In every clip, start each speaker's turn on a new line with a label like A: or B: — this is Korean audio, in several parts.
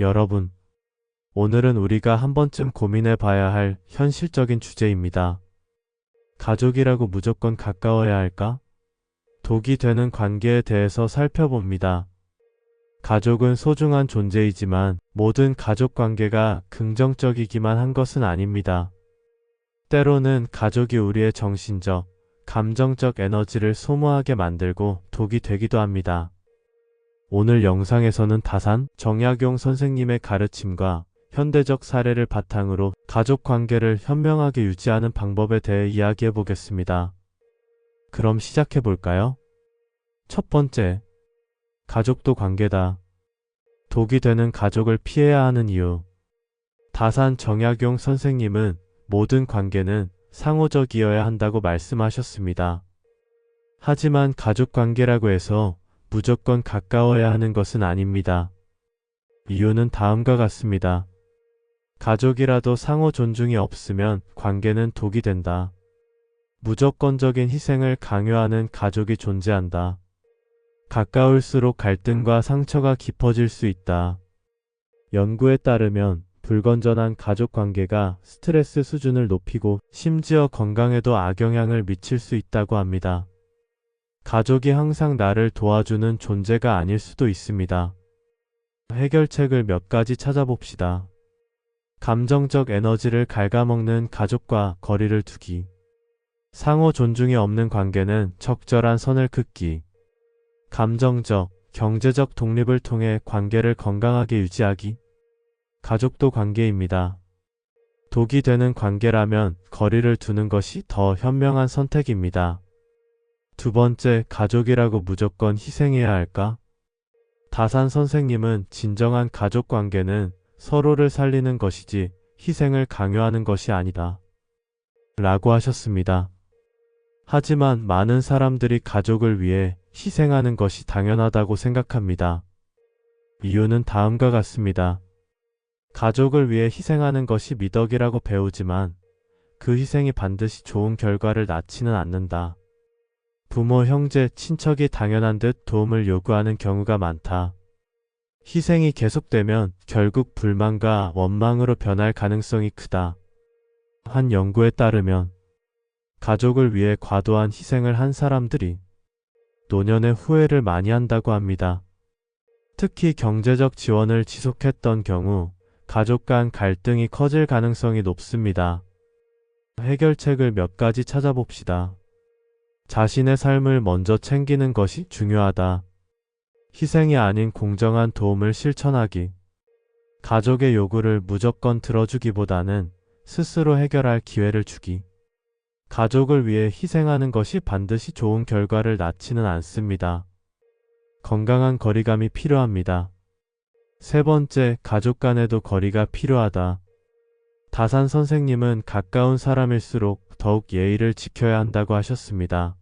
A: 여러분, 오늘은 우리가 한 번쯤 고민해 봐야 할 현실적인 주제입니다. 가족이라고 무조건 가까워야 할까? 독이 되는 관계에 대해서 살펴봅니다. 가족은 소중한 존재이지만 모든 가족 관계가 긍정적이기만 한 것은 아닙니다. 때로는 가족이 우리의 정신적, 감정적 에너지를 소모하게 만들고 독이 되기도 합니다. 오늘 영상에서는 다산 정약용 선생님의 가르침과 현대적 사례를 바탕으로 가족 관계를 현명하게 유지하는 방법에 대해 이야기해 보겠습니다. 그럼 시작해 볼까요? 첫 번째, 가족도 관계다. 독이 되는 가족을 피해야 하는 이유. 다산 정약용 선생님은 모든 관계는 상호적이어야 한다고 말씀하셨습니다. 하지만 가족 관계라고 해서 무조건 가까워야 하는 것은 아닙니다. 이유는 다음과 같습니다. 가족이라도 상호 존중이 없으면 관계는 독이 된다. 무조건적인 희생을 강요하는 가족이 존재한다. 가까울수록 갈등과 상처가 깊어질 수 있다. 연구에 따르면 불건전한 가족 관계가 스트레스 수준을 높이고 심지어 건강에도 악영향을 미칠 수 있다고 합니다. 가족이 항상 나를 도와주는 존재가 아닐 수도 있습니다. 해결책을 몇 가지 찾아봅시다. 감정적 에너지를 갉아먹는 가족과 거리를 두기. 상호 존중이 없는 관계는 적절한 선을 긋기. 감정적, 경제적 독립을 통해 관계를 건강하게 유지하기. 가족도 관계입니다. 독이 되는 관계라면 거리를 두는 것이 더 현명한 선택입니다. 두 번째, 가족이라고 무조건 희생해야 할까? 다산 선생님은 진정한 가족 관계는 서로를 살리는 것이지 희생을 강요하는 것이 아니다. 라고 하셨습니다. 하지만 많은 사람들이 가족을 위해 희생하는 것이 당연하다고 생각합니다. 이유는 다음과 같습니다. 가족을 위해 희생하는 것이 미덕이라고 배우지만 그 희생이 반드시 좋은 결과를 낳지는 않는다. 부모, 형제, 친척이 당연한 듯 도움을 요구하는 경우가 많다. 희생이 계속되면 결국 불만과 원망으로 변할 가능성이 크다. 한 연구에 따르면 가족을 위해 과도한 희생을 한 사람들이 노년에 후회를 많이 한다고 합니다. 특히 경제적 지원을 지속했던 경우 가족 간 갈등이 커질 가능성이 높습니다. 해결책을 몇 가지 찾아봅시다. 자신의 삶을 먼저 챙기는 것이 중요하다. 희생이 아닌 공정한 도움을 실천하기. 가족의 요구를 무조건 들어주기보다는 스스로 해결할 기회를 주기. 가족을 위해 희생하는 것이 반드시 좋은 결과를 낳지는 않습니다. 건강한 거리감이 필요합니다. 세 번째, 가족 간에도 거리가 필요하다. 다산 선생님은 가까운 사람일수록 더욱 예의를 지켜야 한다고 하셨습니다.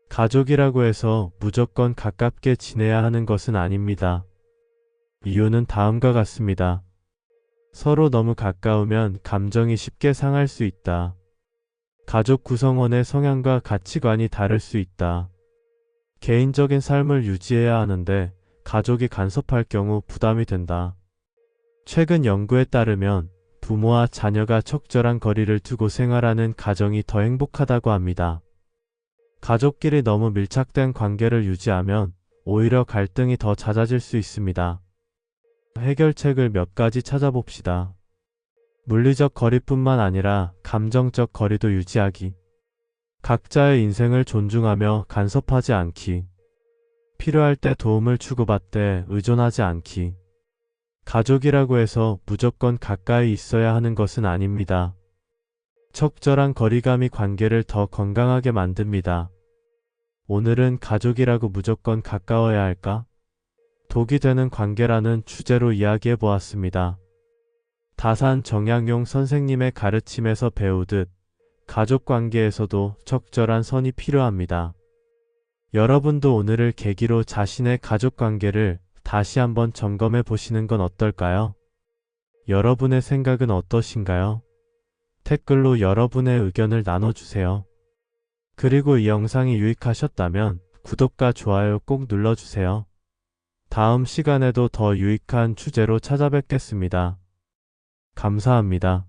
A: 가족이라고 해서 무조건 가깝게 지내야 하는 것은 아닙니다. 이유는 다음과 같습니다. 서로 너무 가까우면 감정이 쉽게 상할 수 있다. 가족 구성원의 성향과 가치관이 다를 수 있다. 개인적인 삶을 유지해야 하는데 가족이 간섭할 경우 부담이 된다. 최근 연구에 따르면 부모와 자녀가 적절한 거리를 두고 생활하는 가정이 더 행복하다고 합니다. 가족끼리 너무 밀착된 관계를 유지하면 오히려 갈등이 더 잦아질 수 있습니다. 해결책을 몇 가지 찾아봅시다. 물리적 거리뿐만 아니라 감정적 거리도 유지하기. 각자의 인생을 존중하며 간섭하지 않기. 필요할 때 도움을 주고받되 의존하지 않기. 가족이라고 해서 무조건 가까이 있어야 하는 것은 아닙니다. 적절한 거리감이 관계를 더 건강하게 만듭니다. 오늘은 가족이라고 무조건 가까워야 할까? 독이 되는 관계라는 주제로 이야기해 보았습니다. 다산 정약용 선생님의 가르침에서 배우듯 가족 관계에서도 적절한 선이 필요합니다. 여러분도 오늘을 계기로 자신의 가족 관계를 다시 한번 점검해 보시는 건 어떨까요? 여러분의 생각은 어떠신가요? 댓글로 여러분의 의견을 나눠주세요. 그리고 이 영상이 유익하셨다면 구독과 좋아요 꼭 눌러주세요. 다음 시간에도 더 유익한 주제로 찾아뵙겠습니다. 감사합니다.